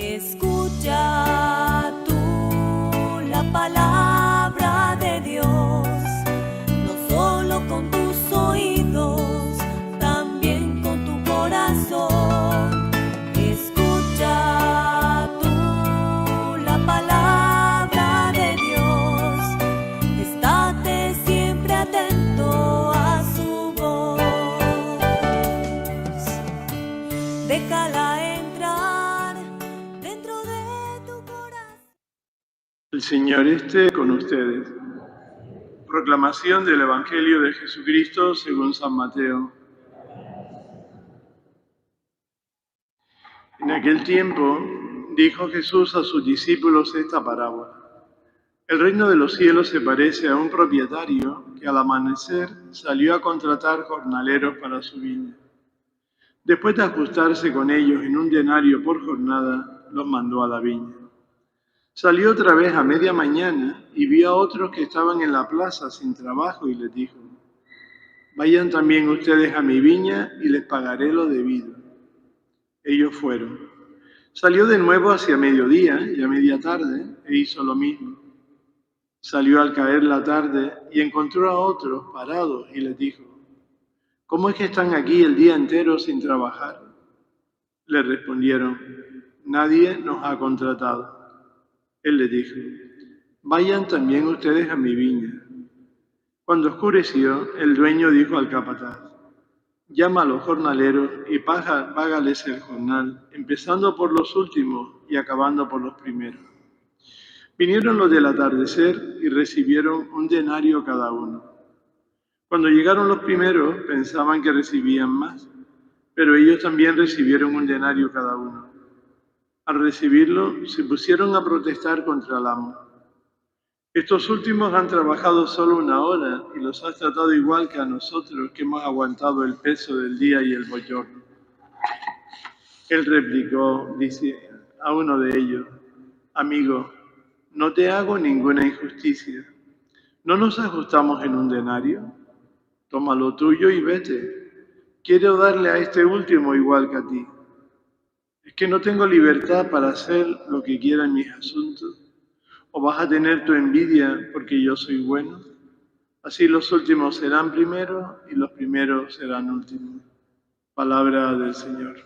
Escucha tú la palabra de Dios, no solo con tus oídos, también con tu corazón. Escucha tú la palabra de Dios, estate siempre atento a su voz. Déjala entrar dentro de tu corazón. El Señor esté con ustedes. Proclamación del Evangelio de Jesucristo según San Mateo. En aquel tiempo dijo Jesús a sus discípulos esta parábola. El reino de los cielos se parece a un propietario que al amanecer salió a contratar jornaleros para su viña. Después de ajustarse con ellos en un denario por jornada, los mandó a la viña. Salió otra vez a media mañana y vio a otros que estaban en la plaza sin trabajo y les dijo: vayan también ustedes a mi viña y les pagaré lo debido. Ellos fueron. Salió de nuevo hacia mediodía y a media tarde e hizo lo mismo. Salió al caer la tarde y encontró a otros parados y les dijo: ¿cómo es que están aquí el día entero sin trabajar? Le respondieron: nadie nos ha contratado. Él les dijo: vayan también ustedes a mi viña. Cuando oscureció, el dueño dijo al capataz: llama a los jornaleros y págales el jornal, empezando por los últimos y acabando por los primeros. Vinieron los del atardecer y recibieron un denario cada uno. Cuando llegaron los primeros, pensaban que recibían más, pero ellos también recibieron un denario cada uno. Al recibirlo, se pusieron a protestar contra el amo. Estos últimos han trabajado solo una hora y los has tratado igual que a nosotros, que hemos aguantado el peso del día y el bochorno. Él replicó, dice a uno de ellos: amigo, no te hago ninguna injusticia. ¿No nos ajustamos en un denario? Toma lo tuyo y vete. Quiero darle a este último igual que a ti. ¿Es que no tengo libertad para hacer lo que quiera en mis asuntos? ¿O vas a tener tu envidia porque yo soy bueno? Así los últimos serán primeros y los primeros serán últimos. Palabra del Señor.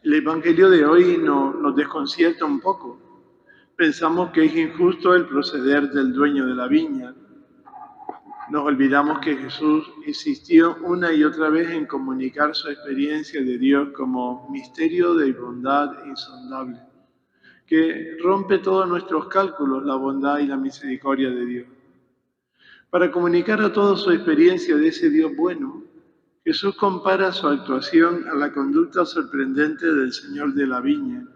El Evangelio de hoy nos desconcierta un poco. Pensamos que es injusto el proceder del dueño de la viña. Nos olvidamos que Jesús insistió una y otra vez en comunicar su experiencia de Dios como misterio de bondad insondable, que rompe todos nuestros cálculos, la bondad y la misericordia de Dios. Para comunicar a todos su experiencia de ese Dios bueno, Jesús compara su actuación a la conducta sorprendente del Señor de la viña.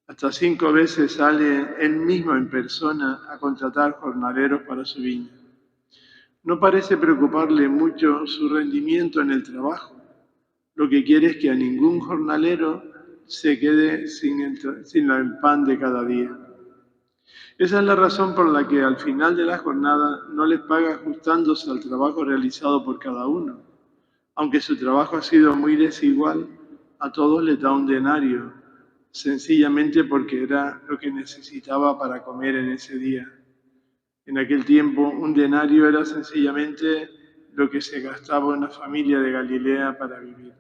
Hasta 5 veces sale él mismo en persona a contratar jornaleros para su viña. No parece preocuparle mucho su rendimiento en el trabajo. Lo que quiere es que a ningún jornalero se quede sin el pan de cada día. Esa es la razón por la que al final de la jornada no les paga ajustándose al trabajo realizado por cada uno. Aunque su trabajo ha sido muy desigual, a todos les da un denario, sencillamente porque era lo que necesitaba para comer en ese día. En aquel tiempo, un denario era sencillamente lo que se gastaba una familia de Galilea para vivir.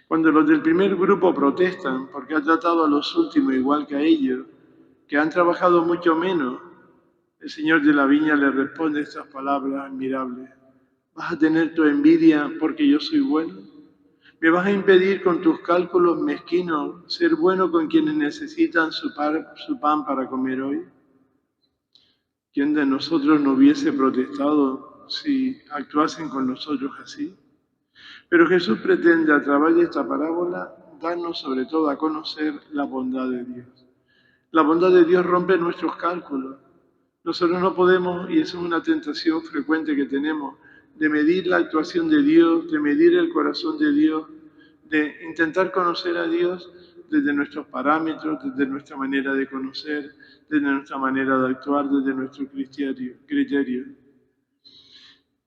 Cuando los del primer grupo protestan porque ha tratado a los últimos igual que a ellos, que han trabajado mucho menos, el Señor de la viña le responde estas palabras admirables: ¿vas a tener tu envidia porque yo soy bueno? ¿Me vas a impedir con tus cálculos mezquinos ser bueno con quienes necesitan su pan para comer hoy? ¿Quién de nosotros no hubiese protestado si actuasen con nosotros así? Pero Jesús pretende a través de esta parábola darnos sobre todo a conocer la bondad de Dios. La bondad de Dios rompe nuestros cálculos. Nosotros no podemos, y eso es una tentación frecuente que tenemos, de medir la actuación de Dios, de medir el corazón de Dios, de intentar conocer a Dios desde nuestros parámetros, desde nuestra manera de conocer, desde nuestra manera de actuar, desde nuestro criterio.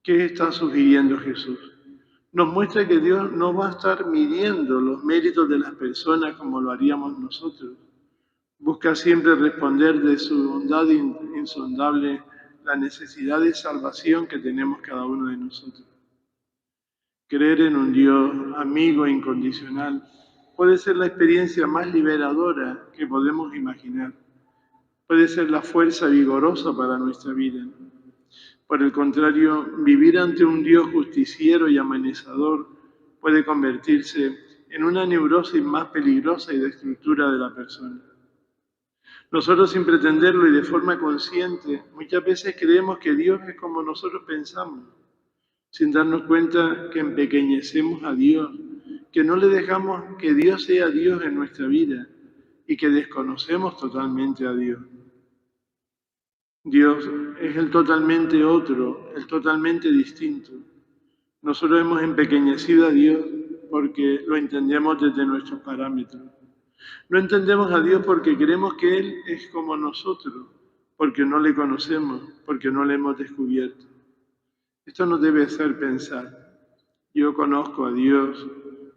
¿Qué está sugiriendo Jesús? Nos muestra que Dios no va a estar midiendo los méritos de las personas como lo haríamos nosotros. Busca siempre responder de su bondad insondable la necesidad de salvación que tenemos cada uno de nosotros. Creer en un Dios amigo e incondicional puede ser la experiencia más liberadora que podemos imaginar. Puede ser la fuerza vigorosa para nuestra vida. Por el contrario, vivir ante un Dios justiciero y amenazador puede convertirse en una neurosis más peligrosa y destructora de la persona. Nosotros, sin pretenderlo y de forma consciente, muchas veces creemos que Dios es como nosotros pensamos, sin darnos cuenta que empequeñecemos a Dios, que no le dejamos que Dios sea Dios en nuestra vida y que desconocemos totalmente a Dios. Dios es el totalmente otro, el totalmente distinto. Nosotros hemos empequeñecido a Dios porque lo entendemos desde nuestros parámetros. No entendemos a Dios porque creemos que Él es como nosotros, porque no le conocemos, porque no le hemos descubierto. Esto nos debe hacer pensar. Yo conozco a Dios,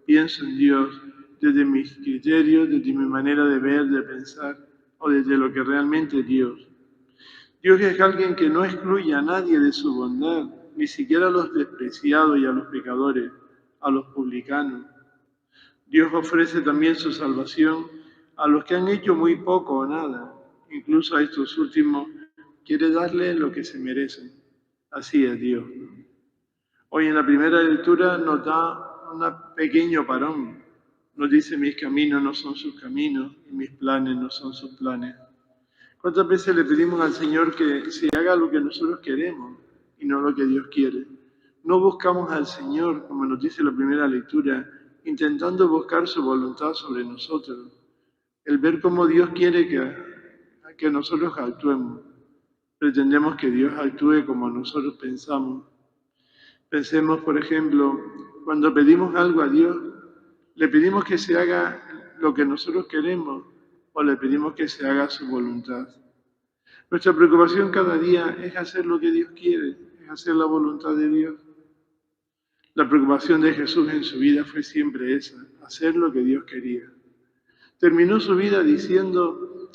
pienso en Dios desde mis criterios, desde mi manera de ver, de pensar, o desde lo que realmente es Dios. Dios es alguien que no excluye a nadie de su bondad, ni siquiera a los despreciados y a los pecadores, a los publicanos. Dios ofrece también su salvación a los que han hecho muy poco o nada. Incluso a estos últimos quiere darles lo que se merecen. Así es Dios. Hoy en la primera lectura nos da un pequeño parón. Nos dice: mis caminos no son sus caminos y mis planes no son sus planes. ¿Cuántas veces le pedimos al Señor que se haga lo que nosotros queremos y no lo que Dios quiere? No buscamos al Señor, como nos dice la primera lectura, intentando buscar su voluntad sobre nosotros, el ver cómo Dios quiere que nosotros actuemos. Pretendemos que Dios actúe como nosotros pensamos. Pensemos, por ejemplo, cuando pedimos algo a Dios, ¿le pedimos que se haga lo que nosotros queremos o le pedimos que se haga su voluntad? Nuestra preocupación cada día es hacer lo que Dios quiere, es hacer la voluntad de Dios. La preocupación de Jesús en su vida fue siempre esa, hacer lo que Dios quería. Terminó su vida diciendo: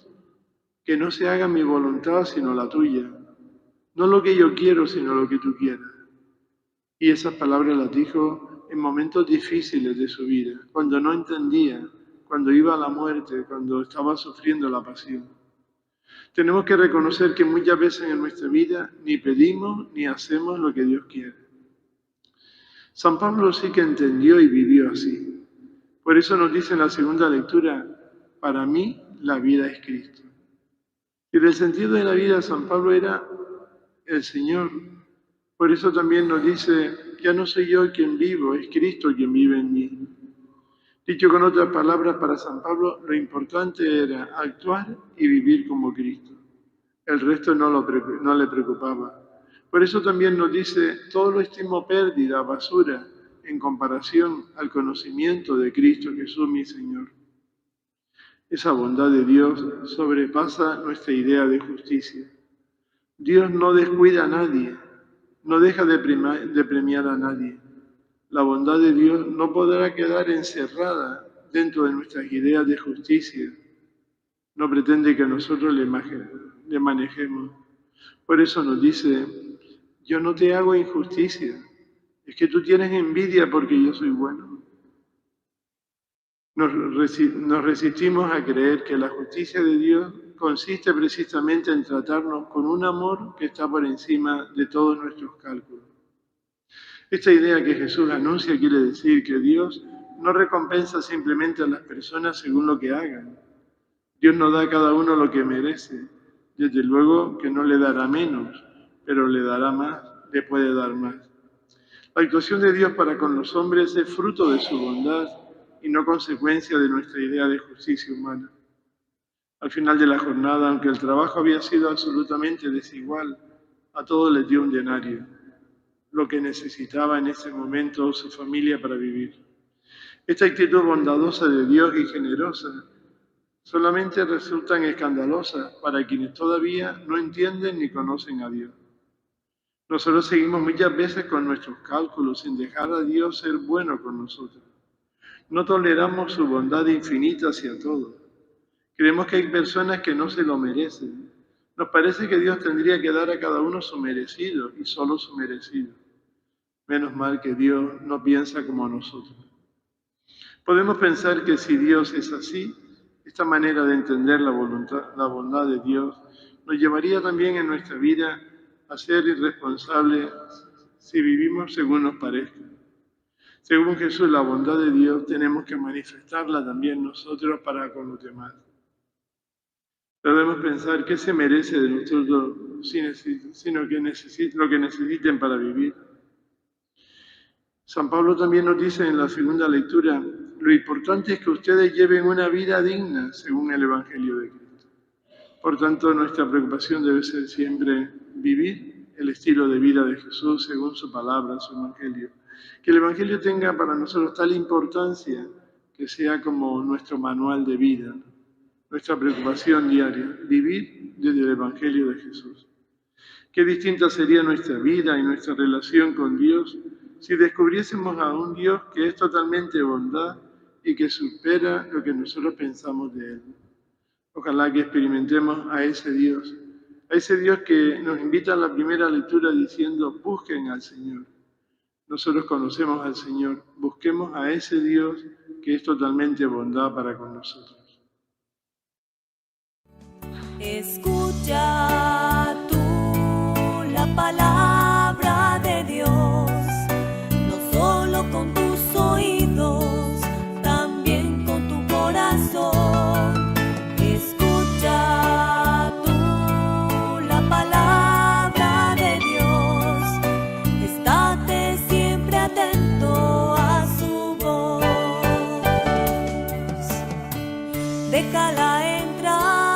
que no se haga mi voluntad sino la tuya, no lo que yo quiero sino lo que tú quieras. Y esas palabras las dijo en momentos difíciles de su vida, cuando no entendía, cuando iba a la muerte, cuando estaba sufriendo la pasión. Tenemos que reconocer que muchas veces en nuestra vida ni pedimos ni hacemos lo que Dios quiere. San Pablo sí que entendió y vivió así. Por eso nos dice en la segunda lectura: para mí la vida es Cristo. Y el sentido de la vida, San Pablo era el Señor. Por eso también nos dice: ya no soy yo quien vivo, es Cristo quien vive en mí. Dicho con otras palabras, para San Pablo lo importante era actuar y vivir como Cristo. El resto no le preocupaba. Por eso también nos dice: todo lo estimo pérdida, basura, en comparación al conocimiento de Cristo Jesús mi Señor. Esa bondad de Dios sobrepasa nuestra idea de justicia. Dios no descuida a nadie, no deja de premiar a nadie. La bondad de Dios no podrá quedar encerrada dentro de nuestras ideas de justicia. No pretende que nosotros le manejemos. Por eso nos dice: yo no te hago injusticia, es que tú tienes envidia porque yo soy bueno. Nos resistimos a creer que la justicia de Dios consiste precisamente en tratarnos con un amor que está por encima de todos nuestros cálculos. Esta idea que Jesús anuncia quiere decir que Dios no recompensa simplemente a las personas según lo que hagan. Dios nos da a cada uno lo que merece. Desde luego que no le dará menos, pero le dará más, le puede dar más. La actuación de Dios para con los hombres es fruto de su bondad y no consecuencia de nuestra idea de justicia humana. Al final de la jornada, aunque el trabajo había sido absolutamente desigual, a todos les dio un denario, lo que necesitaba en ese momento su familia para vivir. Esta actitud bondadosa de Dios y generosa solamente resultan escandalosas para quienes todavía no entienden ni conocen a Dios. Nosotros seguimos muchas veces con nuestros cálculos sin dejar a Dios ser bueno con nosotros. No toleramos su bondad infinita hacia todos. Creemos que hay personas que no se lo merecen. Nos parece que Dios tendría que dar a cada uno su merecido y solo su merecido. Menos mal que Dios no piensa como nosotros. Podemos pensar que si Dios es así, esta manera de entender la bondad de Dios nos llevaría también en nuestra vida a ser irresponsables si vivimos según nos parezca. Según Jesús, la bondad de Dios tenemos que manifestarla también nosotros para con los demás. Debemos pensar qué se merece de nosotros sino lo que necesiten para vivir. San Pablo también nos dice en la segunda lectura, lo importante es que ustedes lleven una vida digna según el Evangelio de Cristo. Por tanto, nuestra preocupación debe ser siempre vivir el estilo de vida de Jesús según su palabra, su Evangelio. Que el Evangelio tenga para nosotros tal importancia que sea como nuestro manual de vida, nuestra preocupación diaria, vivir desde el Evangelio de Jesús. Qué distinta sería nuestra vida y nuestra relación con Dios si descubriésemos a un Dios que es totalmente bondad y que supera lo que nosotros pensamos de Él. Ojalá que experimentemos a ese Dios que nos invita a la primera lectura diciendo, busquen al Señor. Nosotros conocemos al Señor, busquemos a ese Dios que es totalmente bondad para con nosotros. Escucha tú la palabra de Dios, no solo con tus oídos, también con tu corazón. Escucha tú la palabra de Dios, estate siempre atento a su voz. Déjala entrar